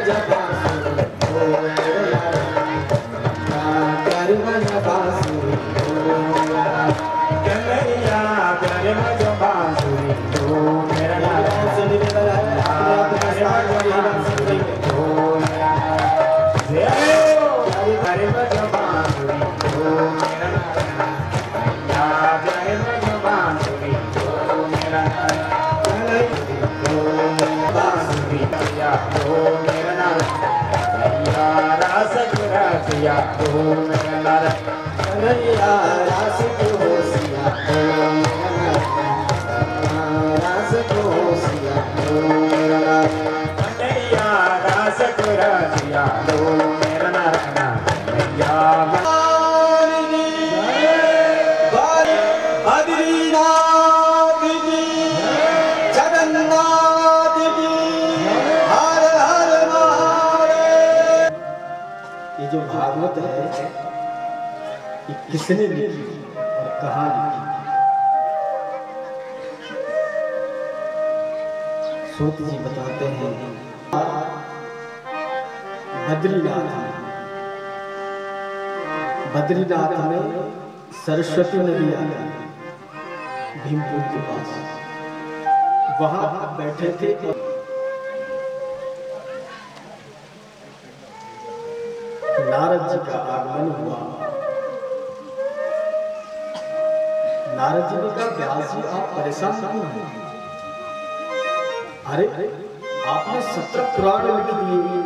Jabba ये जो भागवत है ये किसने लिखी और कहाँ लिखी? सूत जी बताते हैं बद्रीनाथ में सरस्वती नदी आती है भीमपुर के पास, वहां बैठे थे। नारद जी का आगमन हुआ। नारद जी ने कहा, व्यास जी आप परेशान क्यों हैं? अरे आपने 17 पुराण लिख दिए,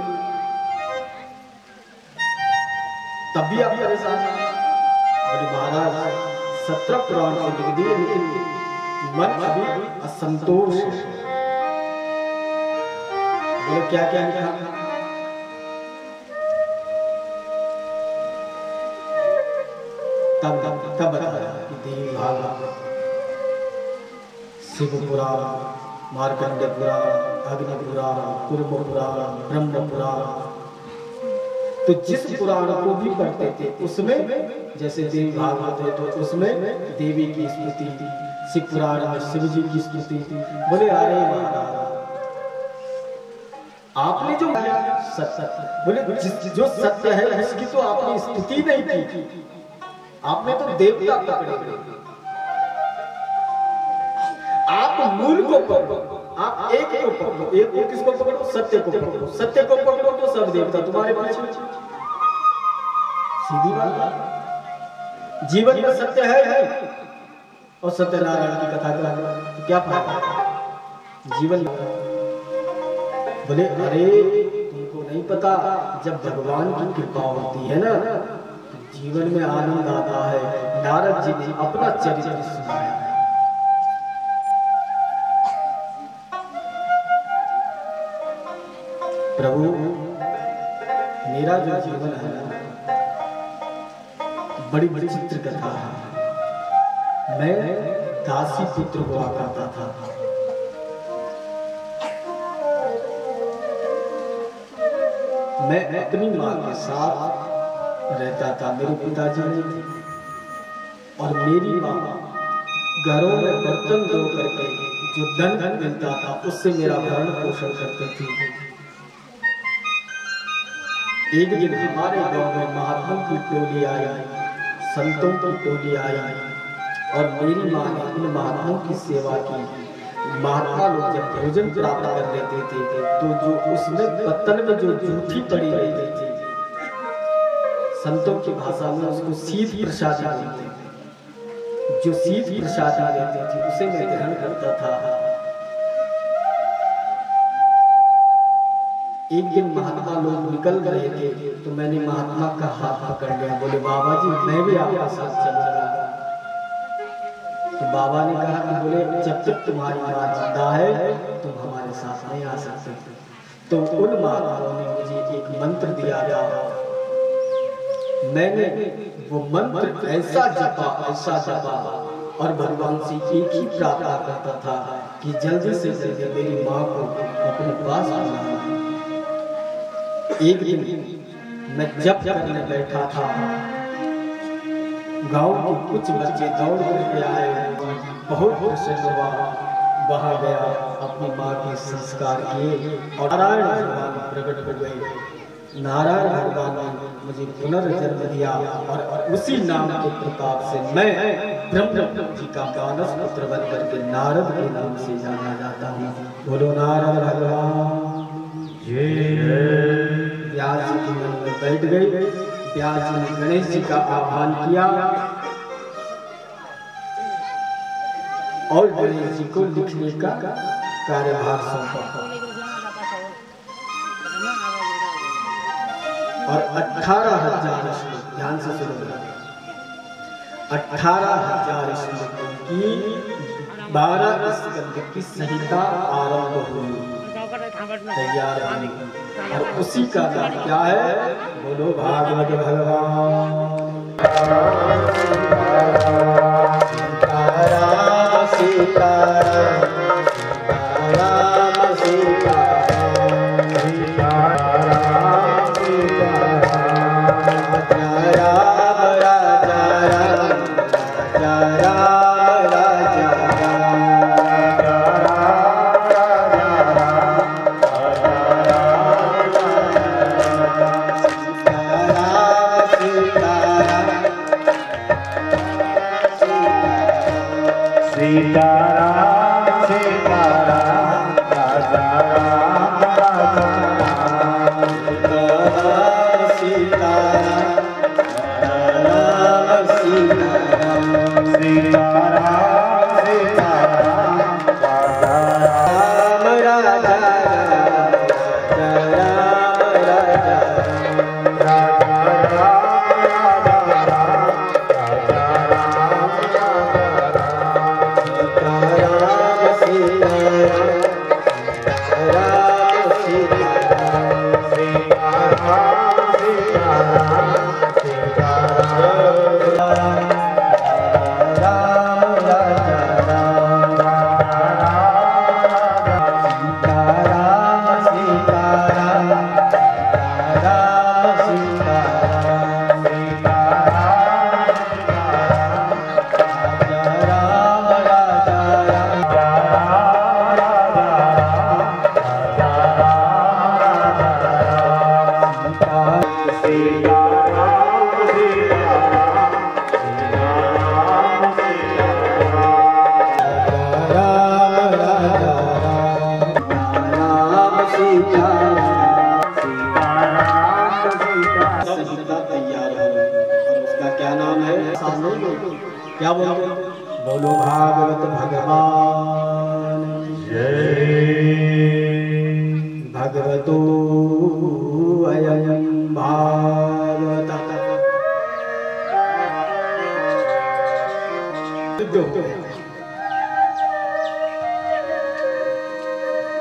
तब भी आप परेशान हैं? बोले महाराज 17 पुराण तो लिख दिए, लेकिन मन अभी असंतोष है। बोले क्या क्या लिखा? तब बताया कि देवी भागवत, शिव पुराण, मार्कंडे पुराण, अग्नि पुराण, कुर्म पुराण, ब्रह्म पुराण। तो जिस पुराण को भी पढ़ते थे उसमें, जैसे देवी भागवत है तो उसमें देवी की स्तुति, शिव पुराण में शिव जी की स्तुति। बोले अरे महाराज आपने जो सत्य, बोले जो सत्य है उसकी तो आपने स्तुति नहीं की, आपने तो देवता पकड़े। आप मूल को पकड़ो, आप एक को पकड़ो, एक को किसको पकड़ो? सत्य को पकड़ो। सत्य को पकड़ो तो सब देवता तुम्हारे पीछे। सीधी बात। जीवन में सत्य है और सत्यनारायण की कथा करा तो क्या फायदा जीवन में? बोले अरे तुमको नहीं पता, जब भगवान की कृपा होती है ना जीवन में आनंद आता है। नारद जी ने अपना चरित्र सुनाया। प्रभु मेरा जो जीवन है बड़ी विचित्र कथा है। मैं दासी पुत्र हुआ करता था। मैं अपनी माँ के साथ रहता था, मेरे पिताजी नहीं थे, और मेरी माँ घरों में बर्तन धो करके जो धन मिलता था उससे मेरा भरण पोषण करती थी। एक दिन हमारे गांव में महात्मा की टोली आई, संतों की टोली आई, और मेरी माँ ने उन महात्माओं की सेवा की। महात्मा लोग जब भोजन प्राप्त कर लेते थे तो जो उसमें पत्तन में जो जूठी पड़ी रहती थी, संतों की भाषा में उसको शीत प्रसादी बोलते थे। जो शीत प्रसादी रहती थी उसे मैं ग्रहण करता था। एक दिन महात्मा लोग निकल रहे थे तो मैंने महात्मा का हाथ पकड़ लिया। बोले बाबा जी मैं भी आपके साथ चलूंगा। तो बाबा ने कहा कि बोले जब तक तुम्हारी माँ जिंदा है तुम हमारे साथ नहीं आ सकते। तो उन महात्माओं ने मुझे एक मंत्र दिया था। मैंने वो मंत्र ऐसा जपा और भगवान से एक ही प्रार्थना करता था कि जल्दी से जल्दी मेरी माँ को अपने पास बुलाना। एक दिन मैं जप करने बैठा था, गांव के कुछ बच्चे दौड़ करके आए, बहुत प्रसन्न हुआ, वहां गया, अपनी माँ के संस्कार किए और नारायण भगवान प्रकट हो गए। नारायण भगवान ने मुझे पुनर्जन्म दिया और उसी नाम के प्रताप से मैं ब्रह्म जी का मानस पुत्र बन करके नारद के नाम से जाना जाता हूँ। बोलो नारद भगवान व्यास जी के मन में बैठ गई। व्यास जी ने गणेश जी का आह्वान किया और गणेश जी को लिखने का कार्यभार सौंपा और 18,000 श्लोक, ध्यान से सुनो, 18,000 श्लोकों की 12 स्कंद की संहिता आरंभ हुई, तैयार हुई। और उसी का नाम क्या है? बोलो भागवत भगवान सीताराम सीताराम सीताराम सीताराम क्या बोलते? बोलो भागवत भगवान भगवतो अयं भागवत।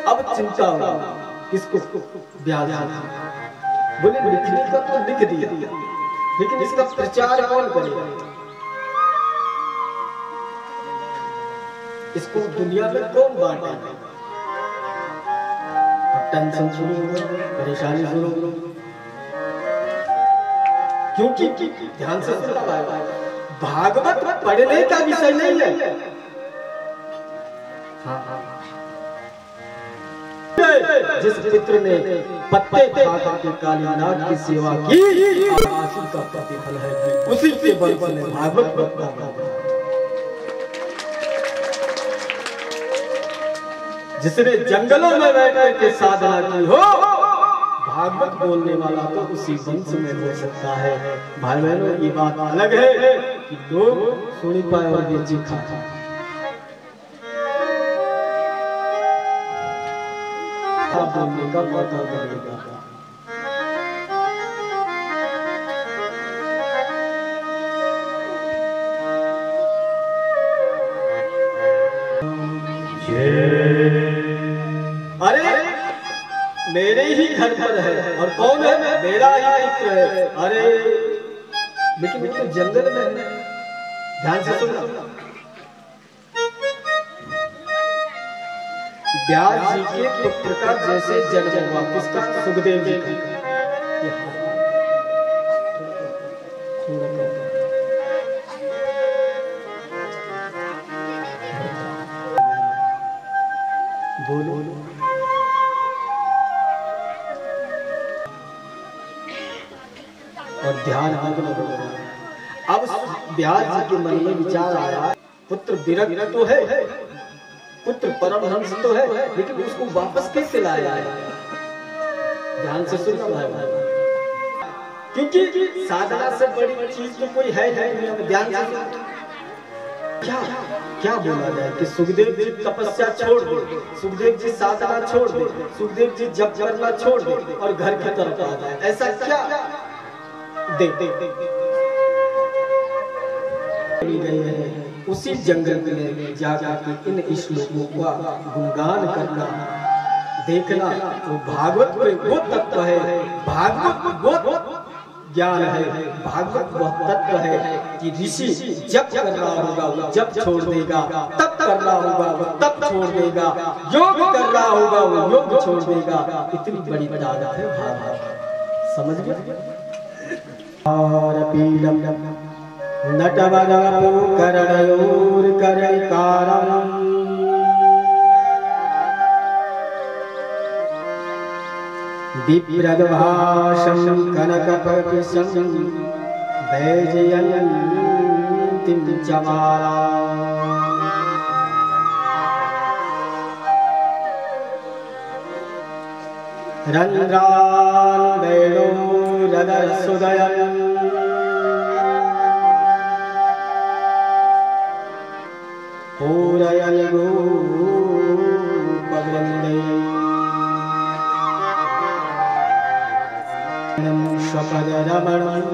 अब चिंता किसको? व्यास बोले लिखने का तो लिख दिया, लेकिन इसका प्रचार कौन करेगा? इसको दुनिया में कौन बांटेगा? टेंशन शुरू हो, परेशानी शुरू हो, क्योंकि ध्यान से सुनना, भागवत पढ़ने का विषय नहीं है। जिस पुत्र ने पत्ते खा करके कालीनाथ की सेवा की, आशी का प्रतिफल है कि उसी के बल पर भागवत पढ़ता। जिसने जंगलों में बैठ करके साधना की हो, भागवत बोलने वाला तो उसी वंश में हो सकता है। भाई बहनों, ये बात अलग है कि लोग सुनी पाए और बेची खा। बोलने का पता करेगा। अरे मेरे ही घर पर है, और कौन है? मेरा ही पुत्र है। अरे लेकिन वो तो जंगल में है। ध्यान से सुनना, व्यास जी के पुत्र का जैसे जन्म हुआ, किसका? सुखदेव जी का। बोलो और ध्यान मग्न हो गया। अब व्यास जी के मन में विचार आया, पुत्र विरक्त तो है, पुत्र परमहंस तो है, लेकिन उसको वापस कैसे लाया है? ध्यान से सुनना भाई, क्योंकि साधना से बड़ी चीज तो कोई है नहीं दुनिया में। ध्यान से क्या क्या बोला जाए कि सुखदेव जी तपस्या छोड़ दे, सुखदेव जी साधना छोड़ दे, सुखदेव जी जप करना छोड़ दे और घर की तरफ आ जाए, ऐसा क्या गए हैं? उसी जंगल में जाकर इन श्लोकों का गुणगान करना, देखना। तो भागवत में वो तत्व है, भागवत वो ज्ञान है, भागवत वह तत्व है कि ऋषि जब कर रहा होगा वो जब छोड़ देगा, तब कर रहा होगा वो तब छोड़ देगा, योग कर रहा होगा वो योग छोड़ देगा। इतनी बड़ी ताकत है भागवत, समझ गए? और पीलम नटवरवपु करणयोर करैकारम् विप्रदभाषं कनकपतिशं वैजयन्तीं च मालाम् रन्ध्रान् वेणोरदरसुदयन् पूरयन् गोपवृन्दैः स्वपदरमणम्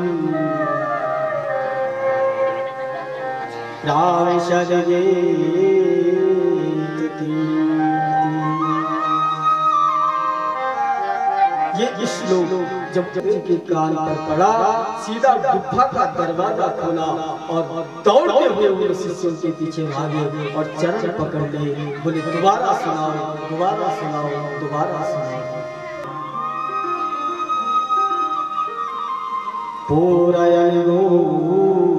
ये श्लोक जब के कान पर पड़ा, सीधा गुफा का दरवाजा खोला और दौड़ते हुए उन शिष्यों के पीछे भागे और चरण पकड़ ले, बोले दोबारा सुनाओ, दोबारा सुनाओ, दोबारा सुनाओ। पूरयन् गोपवृन्दैः।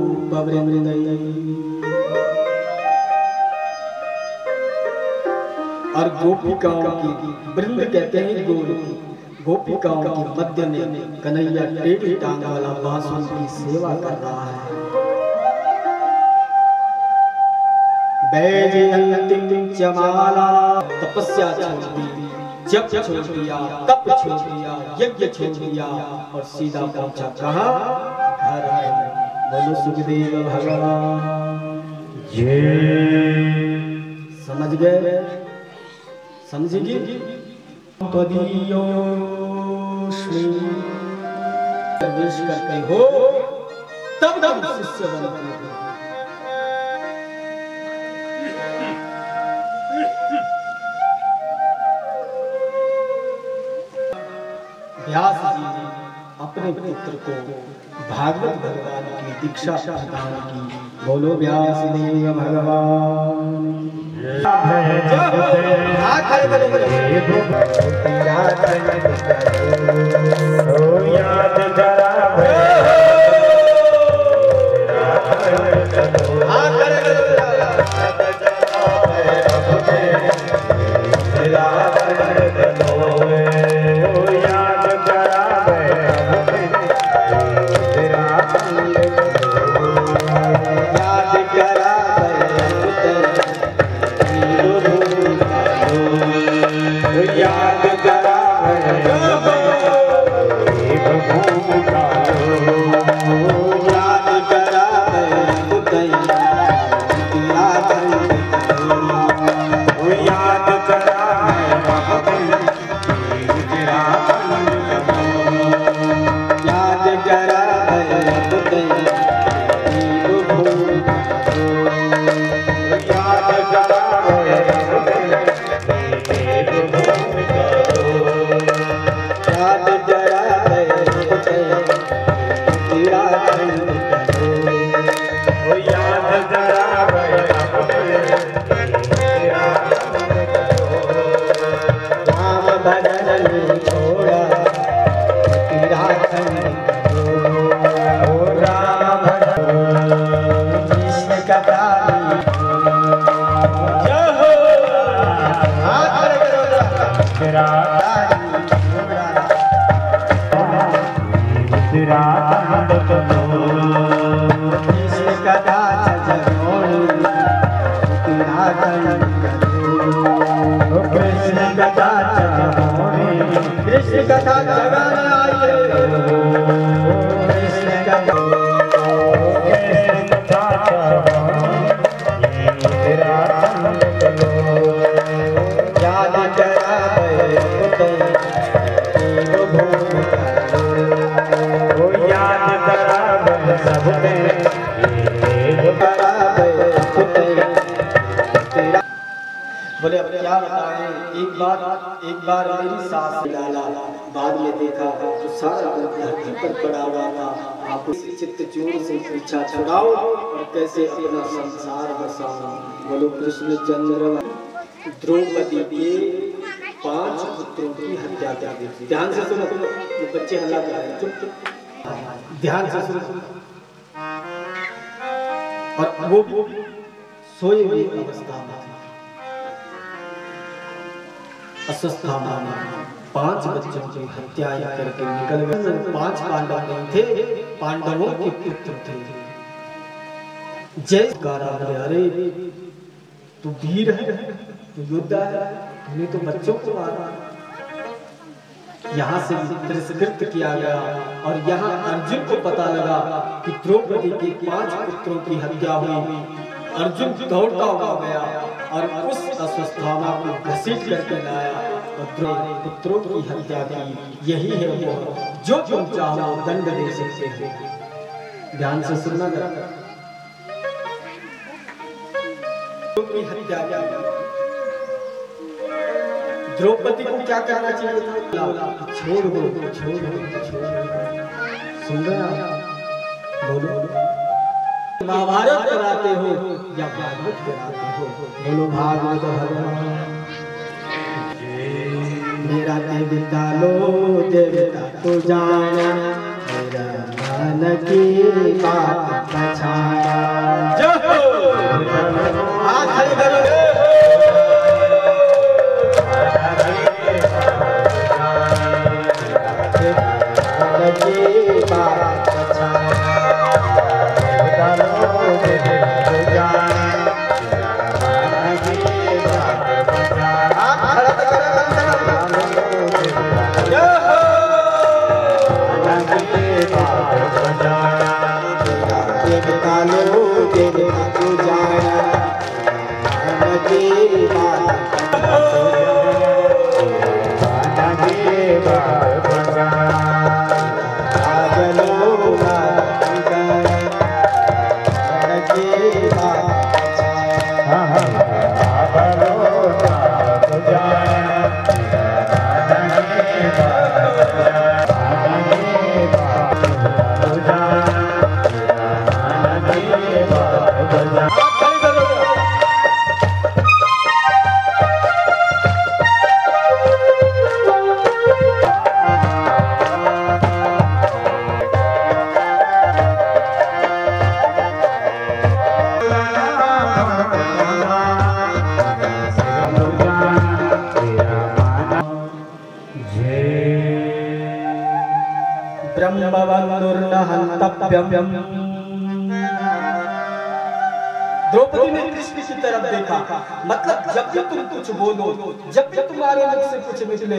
और गोपिकाओं की वृंद कहते हैं गोल, गोपिकाओं के मध्य में कन्हैया टेढ़ी टांग वाला बांसुरी की सेवा कर रहा है। वैजयन्तीं च माला, तपस्या छोड़ दी, जप छोड़ दिया, तप छोड़ दिया, यज्ञ छोड़ दिया और सीधा पहुंचा कहाँ? घर में। बोलो सुखदेव भगवान जय। समझ गए? समझेगी? प्रवेश करते हो तब तब शिष्य बनते हो। व्यास जी ने अपने पुत्र को भागवत भगवान की दीक्षा प्रदान की। बोलो व्यास देव भगवान। कथा कृष्ण कथा जगाने आइए कृष्ण कथा याद करावे बोले अब क्या बताएं। एक बार मेरी सास ने डाला, बाद में देखा तो सारा धरती पर पड़ा हुआ था। आप चित्त चूर से पीछा छुड़ाओ और कैसे अपना संसार बसाओ। बोलो कृष्ण चंद्र द्रौपदी के 5 पुत्रों की हत्या कर दी। ध्यान से सुनो, ये बच्चे हल्ला कर रहे हैं, चुप ध्यान से सुनो। और वो सोए हुए अवस्था में अस्वस्थामा में 5 बच्चों की हत्या करके निकल गए। 5 पांडव नहीं थे, पांडवों के पुत्र थे। जय गारा अरे तू वीर है, तू योद्धा है, तूने तो बच्चों को मारा। यहाँ से तिरस्कृत किया गया और यहाँ अर्जुन को पता लगा कि द्रौपदी के 5 पुत्रों की हत्या हुई। अर्जुन दौड़ता हुआ गया और उस अस्वस्थामा को घसीट करके लाया और पुत्रों की हत्या की। यही है वो जो तुम चाहो दंड दे सकते हो। ध्यान से सुनना जरा। की हत्या द्रौपदी को क्या कहना चाहिए था? छोड़ दो, छोड़ दो, छोड़ दो। सुन रहे बोलो, महाभारत कराते हो या भागवत कराते हो? बोलो भागवत भगवान। मेरा देवता लो देवता तो जाना, मेरा मन की बात पछाना। हाथ खड़े करो। द्रौपदी ने कृष्ण की तरफ देखा, मतलब जब भी तुम कुछ बोलो, जब भी तुम्हारे मुख से कुछ निकले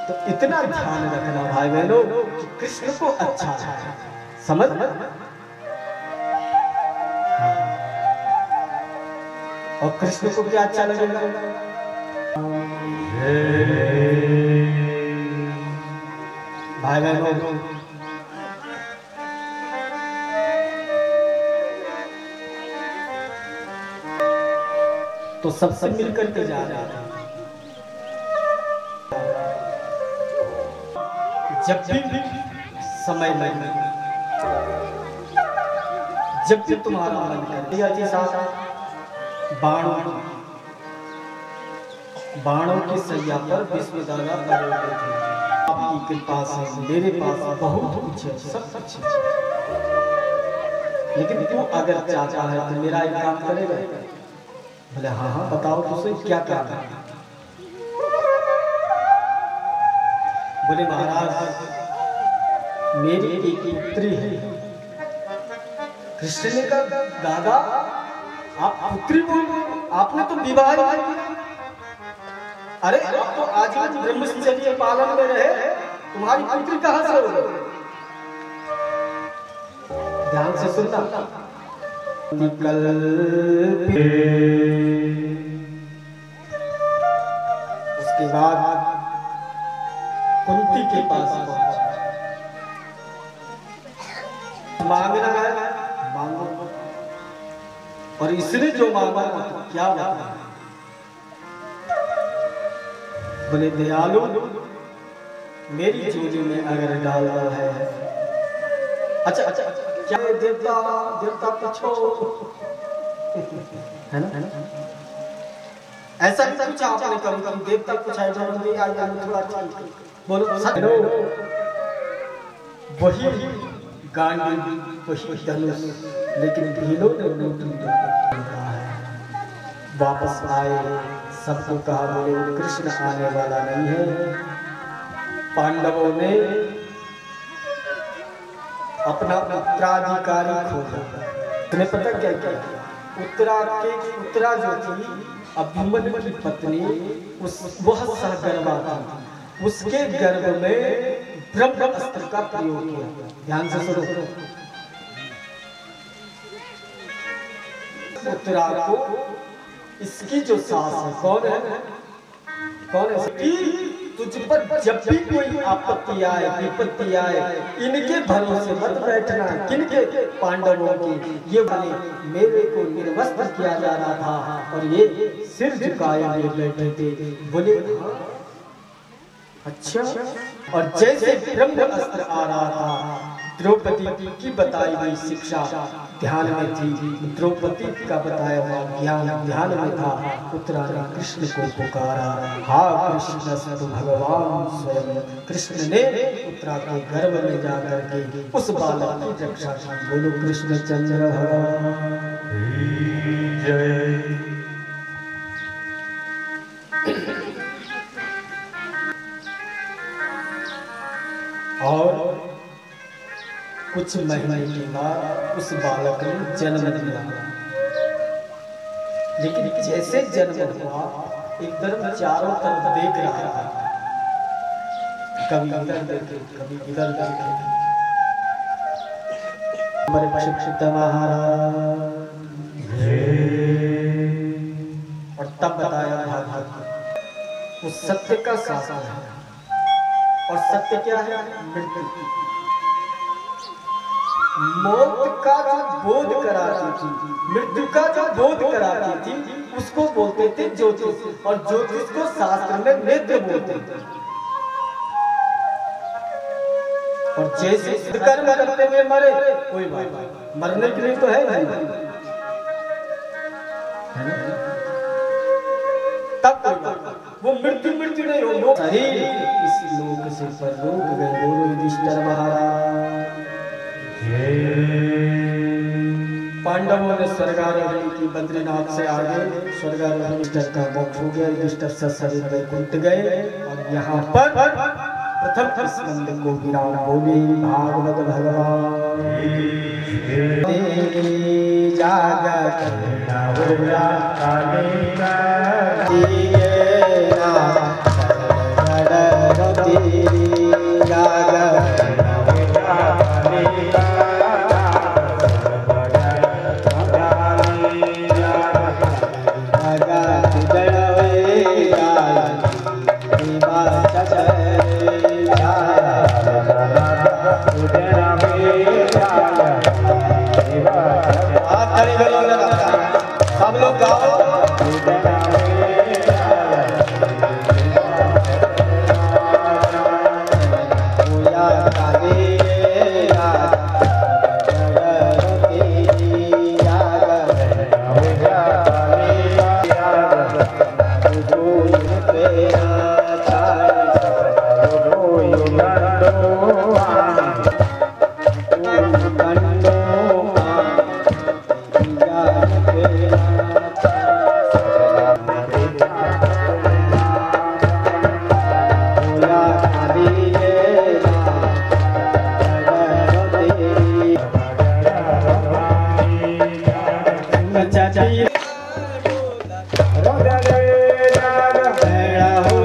तो इतना ध्यान रखना भाई बहनों कि कृष्ण को अच्छा समझ। और कृष्ण को क्या अच्छा लगेगा? भाई बहनों तो सबसे मिलकर के जा रहे थे। जब भी समय लगे, जब भी तुम्हारा मन करे, बाणों की सैया पर विश्वदाता पड़े हुए थे। आपकी कृपा से मेरे पास बहुत कुछ है, सब कुछ है, लेकिन तू अगर चाहता है तो मेरा एक काम करेगा? बोले हाँ हाँ बताओ तुझे क्या क्या करना। बोले महाराज मेरी एक पुत्री है। कृष्ण ने कहा दादा आप पुत्री बोल, आपने तो विवाह अरे अब तो आजीवन ब्रह्मचर्य पालन में रहे, तुम्हारी पुत्री कहाँ से हो गई? ध्यान से सुनना। उसके बाद कुंती के पास पहुंचा, मांगना है मांगो, और इसने जो मांगा क्या मांगा? बोले दयालु, मेरी झोली में अगर डालना है, अच्छा अच्छा क्या देवता देवता पूछो, है ना ऐसा कुछ आपने कभी देवता पूछा बोलो वही गांडी वही धनुष, लेकिन भीलों ने वापस आए, सबको कहा बोले कृष्ण आने वाला नहीं है। पांडवों ने अपना उत्तराधिकारी खोजा। तुम्हें पता क्या क्या? उत्तरा जो थी अभिमन्यु की पत्नी, वह सहगर्भा थी, उसके गर्भ में ब्रह्मास्त्र का प्रयोग किया। ध्यान से सुनो। उत्तरा को इसकी जो सास है, कौन है? कौन है? तुझ पर जब भी कोई आपत्ति आए, विपत्ति आए, इनके भरोसे मत बैठना। किनके? पांडवों की। ये वाले मेरे को निर्वस्त्र किया जा रहा था और ये सिर झुकाए बैठे थे। बोले अच्छा। और जैसे ब्रह्मास्त्र आ रहा था, द्रौपदी की बताई गई शिक्षा ध्यान में थी, द्रौपदी का बताया हुआ ज्ञान ध्यान में था। उत्तरा ने कृष्ण को पुकारा, हा कृष्ण तो भगवान स्वयं। कृष्ण ने उत्तरा के गर्भ में जाकर के उस बालक की रक्षा की। बोलो कृष्ण चंद्र भगवान जय। और कुछ महीने के बाद उस बालक ने जन्म लिया, लेकिन जैसे जन्म हुआ एकदम चारों तरफ देख रहा था, कभी इधर देखे कभी इधर देखे। परीक्षित महाराज और तब बताया भागवत उस सत्य का शासन है। और सत्य क्या है? मृत्यु। मौत का जो बोध कराती थी, मृत्यु का जो बोध कराती थी, उसको बोलते थे ज्योतिष। और ज्योतिष को शास्त्र में नेत्र बोलते थे। और जैसे कर्म करते हुए मरे, कोई बात मरने के लिए तो है ना, तब कोई बात वो मृत्यु नहीं हो। शरीर इस लोक से परलोक गए। बोलो युधिष्ठिर महाराज। पांडवों ने स्वर्गारोहण की, बद्रीनाथ से आगे स्वर्गारोहण। युधिष्ठिर का मोक्ष हो गया, युधिष्ठिर सशरीर वैकुंठ गए। और यहाँ पर प्रथम स्कंद को विराम बोले भागवत भगवान सब लोग गाओ। हो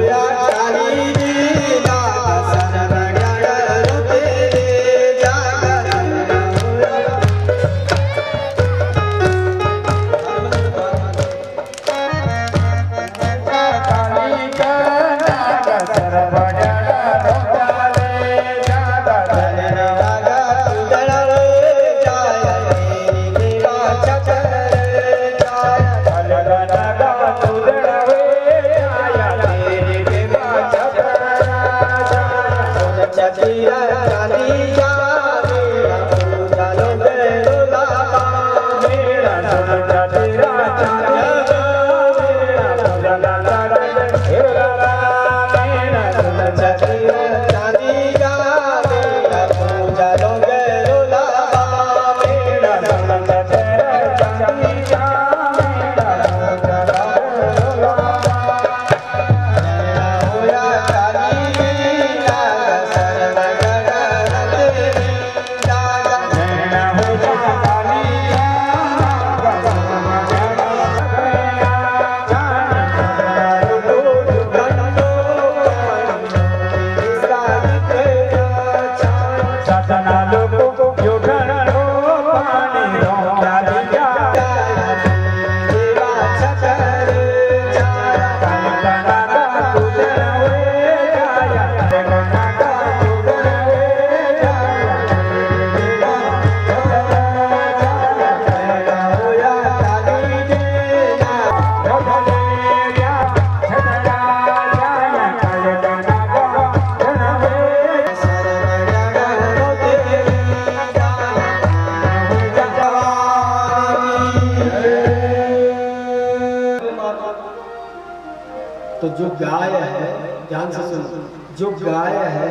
तो जो गाय है, ध्यान से सुनो, जो गाय है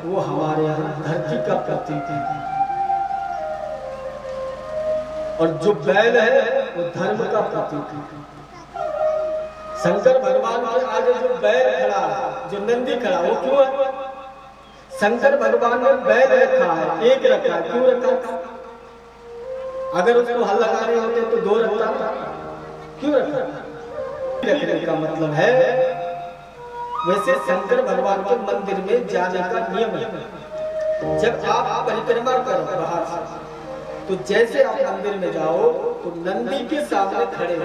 वो हमारे यहाँ धरती का प्रतीक है, और जो बैल है वो धर्म का प्रतीक है। शंकर भगवान के आगे जो बैल खड़ा है, जो नंदी खड़ा, वो क्यों है? शंकर भगवान ने बैल रखा है, एक रखा है, क्यों रखा? अगर उसको हल लगाने होते तो दो रखता, क्यों रखा? रखने का मतलब है, वैसे शंकर भगवान के मंदिर में जाने का नियम है। जब आप परिक्रमा करो बाहर से, तो जैसे आप मंदिर में जाओ तो नंदी के सामने खड़े हो,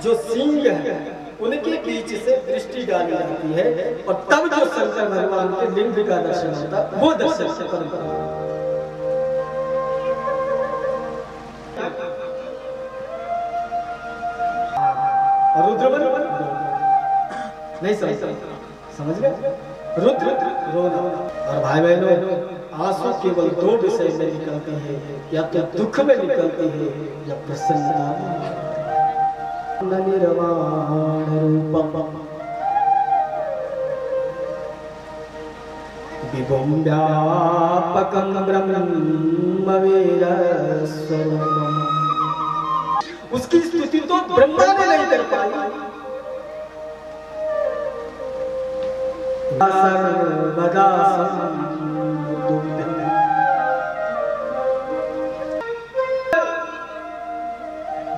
जो सिंह है उनके बीच से दृष्टि डाली जाती है, और तब जो शंकर भगवान के लिंग का दर्शन होता है वो दर्शन से परंपरा। रुद्र नहीं समझ गए? रुद्र रोना। और भाई बहनों, आंसू केवल दो विषय में निकलते हैं, या तो दुख में निकलते हैं या प्रसन्नता में। निर्वाण रूपम विभुम व्यापकं ब्रह्मवेदस्वरूपम्। उसकी स्तुति तो ब्रह्मा ने नहीं कर पाई।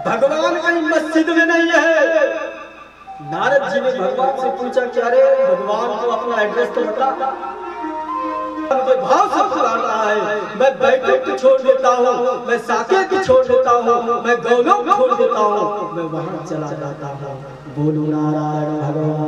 भगवान कहीं मस्जिद में नहीं है। नारद जी ने भगवान से पूछा कि अरे भगवान को अपना एड्रेस तो बता। भाव सब आता है, मैं बैकुंठ छोड़ देता हूँ, मैं साकेत छोड़ देता हूँ, मैं गौलोक छोड़ देता हूँ, मैं वहां चला जाता हूँ। बोलो नारायण भगवान।